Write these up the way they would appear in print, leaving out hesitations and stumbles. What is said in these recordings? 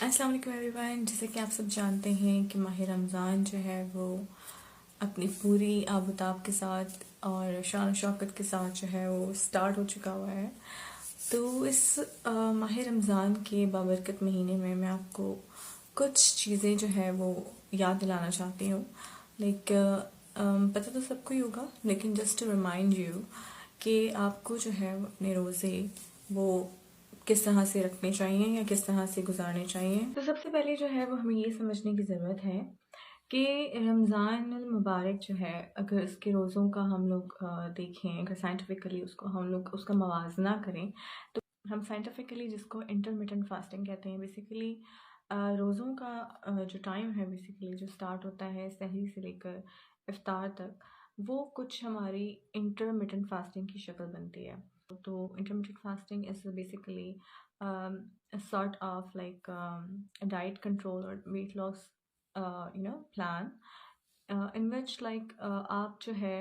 अस्सलाम वालेकुम एवरीवन। जैसे कि आप सब जानते हैं कि माह रमज़ान जो है वो अपनी पूरी आबूताब के साथ और शान शौकत के साथ जो है वो स्टार्ट हो चुका हुआ है। तो इस माह रमज़ान के बाबरकत महीने में मैं आपको कुछ चीज़ें जो है वो याद दिलाना चाहती हूँ। लाइक पता तो सबको ही होगा, लेकिन जस्ट टू रिमाइंड यू कि आपको जो है अपने रोज़े वो किस तरह से रखने चाहिए या किस तरह से गुजारने चाहिए। तो सबसे पहले जो है वो हमें ये समझने की ज़रूरत है कि रमज़ान अल मुबारक जो है, अगर इसके रोज़ों का हम लोग देखें, अगर साइंटिफिकली उसको हम लोग उसका मवाजना करें, तो हम साइंटिफिकली जिसको इंटरमिटेंट फास्टिंग कहते हैं, बेसिकली रोज़ों का जो टाइम है, बेसिकली जो स्टार्ट होता है सहरी से लेकर इफ्तार तक, वो कुछ हमारी इंटरमिटेंट फास्टिंग की शक्ल बनती है। तो intermittent fasting is basically a sort of like a diet control or weight loss plan in which like आप जो है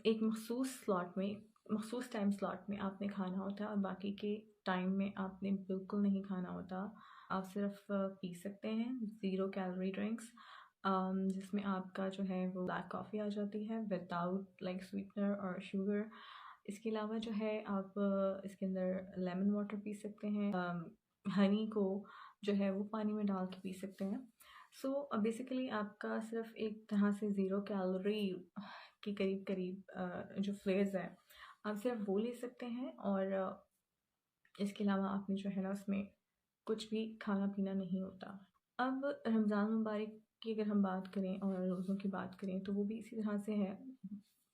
एक मखसूस टाइम स्लॉट में आपने खाना होता है और बाकी के टाइम में आपने बिल्कुल नहीं खाना होता। आप सिर्फ पी सकते हैं ज़ीरो कैलोरी ड्रिंक्स, जिसमें आपका जो है वो ब्लैक कॉफ़ी आ जाती है विदाउट लाइक स्वीटनर और शुगर। इसके अलावा जो है आप इसके अंदर लेमन वाटर पी सकते हैं, हनी को जो है वो पानी में डाल के पी सकते हैं। सो बेसिकली आपका सिर्फ एक तरह से ज़ीरो कैलोरी के करीब करीब जो फ्लेवर्स है आप सिर्फ वो ले सकते हैं, और इसके अलावा आपने जो है ना उसमें कुछ भी खाना पीना नहीं होता। अब रमज़ान मुबारक की अगर हम बात करें और रोज़ों की बात करें तो वो भी इसी तरह से है।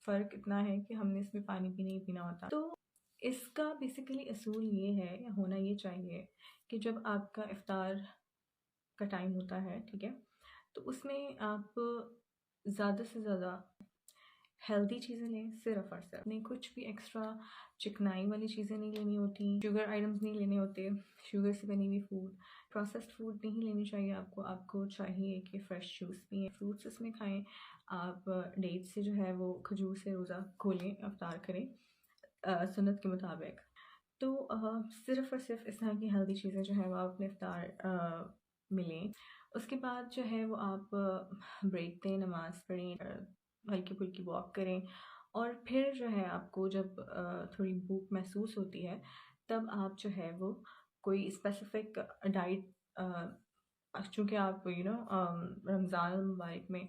फ़र्क इतना है कि हमने इसमें पानी भी नहीं पीना होता। तो इसका बेसिकली असूल ये है या होना ये चाहिए कि जब आपका इफ्तार का टाइम होता है, ठीक है, तो उसमें आप ज़्यादा से ज़्यादा हेल्दी चीज़ें लें, सिर्फ़ और सिर्फ। नहीं कुछ भी एक्स्ट्रा चिकनाई वाली चीज़ें नहीं लेनी होती, शुगर आइटम्स नहीं लेने होते, शुगर से बनी हुई फूड, प्रोसेस्ड फूड नहीं लेनी चाहिए आपको। आपको चाहिए कि फ़्रेश जूस पिएँ, फ्रूट्स उसमें खाएँ। आप डेट से जो है वो खजूर से रोज़ा खोलें, इफ्तार करें सुन्नत के मुताबिक। तो सिर्फ़ और सिर्फ इस तरह की हेल्दी चीज़ें जो है वो आप अपने इफ्तार में लें। उसके बाद जो है वो आप ब्रेक दें, नमाज़ पढ़ें, हल्की-फुल्की वॉक करें, और फिर जो है आपको जब थोड़ी भूख महसूस होती है, तब आप जो है वो कोई स्पेसिफ़िक डाइट चूँकि आप रमज़ान मुबारक में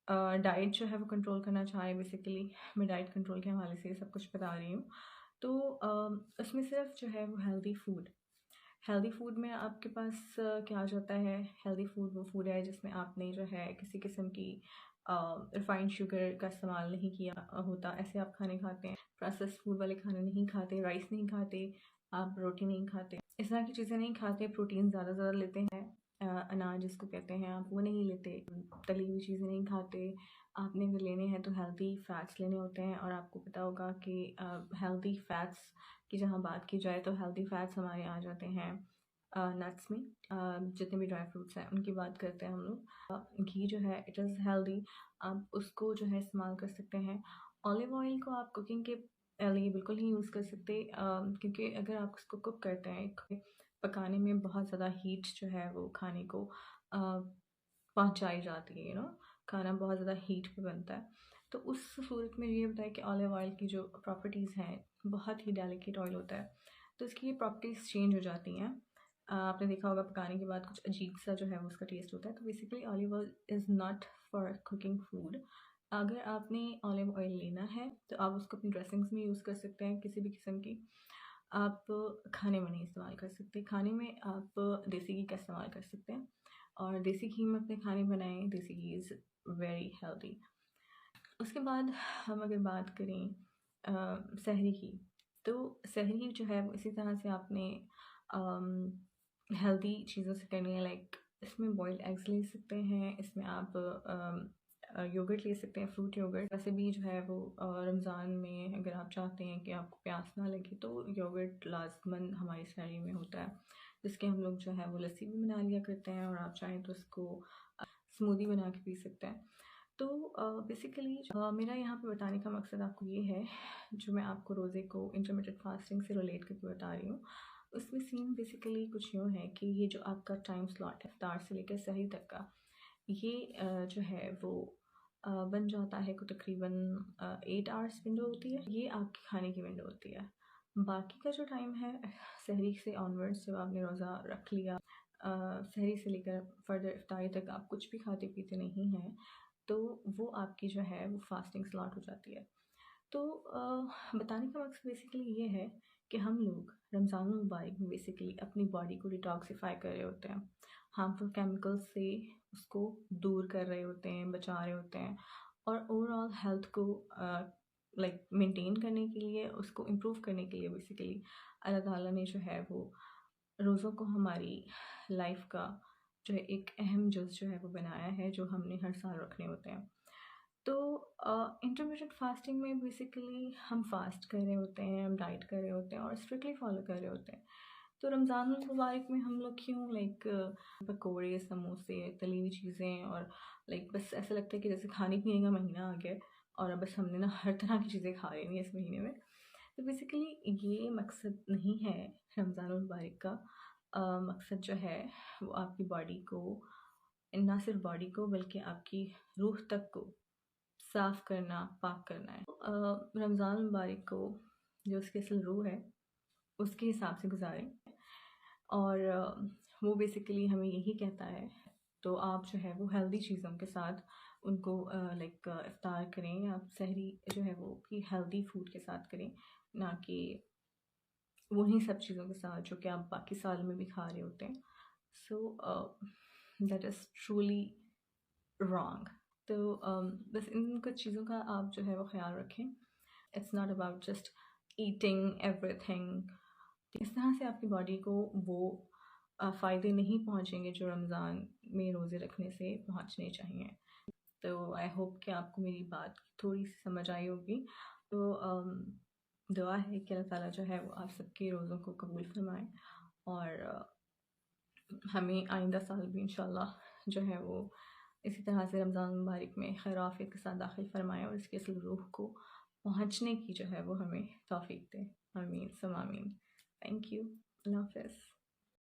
डाइट जो है वो कंट्रोल करना चाहें, बेसिकली मैं डाइट कंट्रोल के हवाले से ये सब कुछ बता रही हूँ। तो उसमें सिर्फ जो है वो हेल्दी फूड में आपके पास क्या आ जाता है। हेल्दी फूड वो फूड है जिसमें आपने जो है किसी किस्म की रिफाइंड शुगर का इस्तेमाल नहीं किया होता, ऐसे आप खाने खाते हैं। प्रोसेस्ड फूड वाले खाने नहीं खाते, राइस नहीं खाते, आप रोटी नहीं खाते, इस तरह की चीज़ें नहीं खाते। प्रोटीन ज़्यादा लेते हैं, अनाज जिसको कहते हैं आप वो नहीं लेते, तली हुई चीज़ें नहीं खाते। आपने अगर लेने हैं तो हेल्दी फ़ैट्स लेने होते हैं, और आपको पता होगा कि हेल्दी फ़ैट्स की जहाँ बात की जाए तो हेल्दी फ़ैट्स हमारे आ जाते हैं नट्स में। जितने भी ड्राई फ्रूट्स हैं उनकी बात करते हैं हम लोग। घी जो है इट इज़ हेल्दी, आप उसको जो है इस्तेमाल कर सकते हैं। ऑलिव ऑयल को आप कुकिंग के लिए बिल्कुल नहीं यूज़ कर सकते, क्योंकि अगर आप उसको कुक करते हैं, पकाने में बहुत ज़्यादा हीट जो है वो खाने को पहुँचाई जाती है, खाना बहुत ज़्यादा हीट पे बनता है। तो उस सूरत में ये होता है कि ऑलिव ऑयल की जो प्रॉपर्टीज़ हैं, बहुत ही डेलिकेट ऑयल होता है, तो इसकी ये प्रॉपर्टीज़ चेंज हो जाती हैं। आपने देखा होगा पकाने के बाद कुछ अजीब सा जो है वो उसका टेस्ट होता है। तो basically olive oil is not for cooking food. अगर आपने ऑलिव ऑयल लेना है तो आप उसको अपनी ड्रेसिंग्स में यूज़ कर सकते हैं, किसी भी किस्म की। आप खाने में नहीं इस्तेमाल कर सकते। खाने में आप देसी घी का इस्तेमाल कर सकते हैं, और देसी घी में अपने खाने बनाएँ। देसी घी इज़ वेरी हेल्दी। उसके बाद हम अगर बात करें सहरी की, तो सहरी जो है वो इसी तरह से आपने हेल्दी चीज़ों से करनी है। लाइक इसमें बॉइल्ड एग्स ले सकते हैं, इसमें आप योगर्ट ले सकते हैं, फ्रूट योगर्ट। वैसे भी जो है वो रमज़ान में अगर आप चाहते हैं कि आपको प्यास ना लगे तो योगर्ट लाज़मन हमारी सहरी में होता है, जिसके हम लोग जो है वो लस्सी भी बना लिया करते हैं, और आप चाहें तो उसको स्मूदी बना के पी सकते हैं। तो बेसिकली मेरा यहाँ पे बताने का मकसद आपको ये है, जो मैं आपको रोज़े को इंटरमिटेंट फास्टिंग से रिलेट करके बता रही हूँ, उसमें सीन बेसिकली कुछ यूँ है कि ये जो आपका टाइम स्लॉट है इफ्तार से लेकर सहरी तक का, ये जो है वो बन जाता है को तकरीबन 8 आवर्स विंडो होती है, ये आपकी खाने की विंडो होती है। बाकी का जो टाइम है सहरी से ऑनवर्ड्स, जब आपने रोज़ा रख लिया, सहरी से लेकर फर्दर इफ्तारी तक आप कुछ भी खाते पीते नहीं हैं, तो वो आपकी जो है वो फास्टिंग स्लॉट हो जाती है। तो बताने का मकसद बेसिकली ये है कि हम लोग रमज़ान मुबारक में बेसिकली अपनी बॉडी को डिटॉक्सिफ़ाई कर रहे होते हैं, हार्मफुल केमिकल्स से उसको दूर कर रहे होते हैं, बचा रहे होते हैं, और ओवरऑल हेल्थ को लाइक मेंटेन करने के लिए, उसको इम्प्रूव करने के लिए बेसिकली अल्लाह ताला ने जो है वो रोज़ों को हमारी लाइफ का जो है एक अहम जुज़ जो है वो बनाया है, जो हमने हर साल रखने होते हैं। तो इंटरमिटेंट फास्टिंग में बेसिकली हम फास्ट कर रहे होते हैं, हम डाइट कर रहे होते हैं और स्ट्रिक्टली फॉलो कर रहे होते हैं। तो रमज़ान मुबारक में हम लोग क्यों लाइक पकोड़े, समोसे, तली हुई चीज़ें, और लाइक बस ऐसा लगता है कि जैसे खाने पीने का महीना आ गया है और अब बस हमने ना हर तरह की चीज़ें खा लेनी है इस महीने में। तो बेसिकली ये मकसद नहीं है रमज़ान मुबारक का। मकसद जो है वो आपकी बॉडी को, ना सिर्फ बॉडी को बल्कि आपकी रूह तक को साफ़ करना, पाक करना है। रमज़ान मुबारक को जो उसकी असल रूह है, उसके हिसाब से गुज़ारें, और वो बेसिकली हमें यही कहता है। तो आप जो है वो हेल्दी चीज़ों के साथ उनको लाइक इफ्तार करें, आप सहरी जो है वो भी हेल्दी फूड के साथ करें, ना कि वही सब चीज़ों के साथ जो कि आप बाकी साल में भी खा रहे होते हैं। So that is truly wrong. तो बस इन कुछ चीज़ों का आप जो है वो ख़्याल रखें। It's not about just eating everything. इस तरह से आपकी बॉडी को वो फ़ायदे नहीं पहुँचेंगे जो रमज़ान में रोज़े रखने से पहुँचने चाहिए। तो आई होप कि आपको मेरी बात थोड़ी सी समझ आई होगी। तो दुआ है कि अल्लाह ताला जो है वो आप सबके रोज़ों को कबूल फरमाए, और हमें आइंदा साल भी इंशाल्लाह जो है वो इसी तरह से रमज़ान मुबारक में खैर आफ़ियत के साथ दाखिल फरमाएँ और इसकी असल रूह को पहुँचने की जो है वो हमें तौफ़ीक दें। आमीन सुम्मा आमीन। Thank you. अल्लाह हाफ़िज़।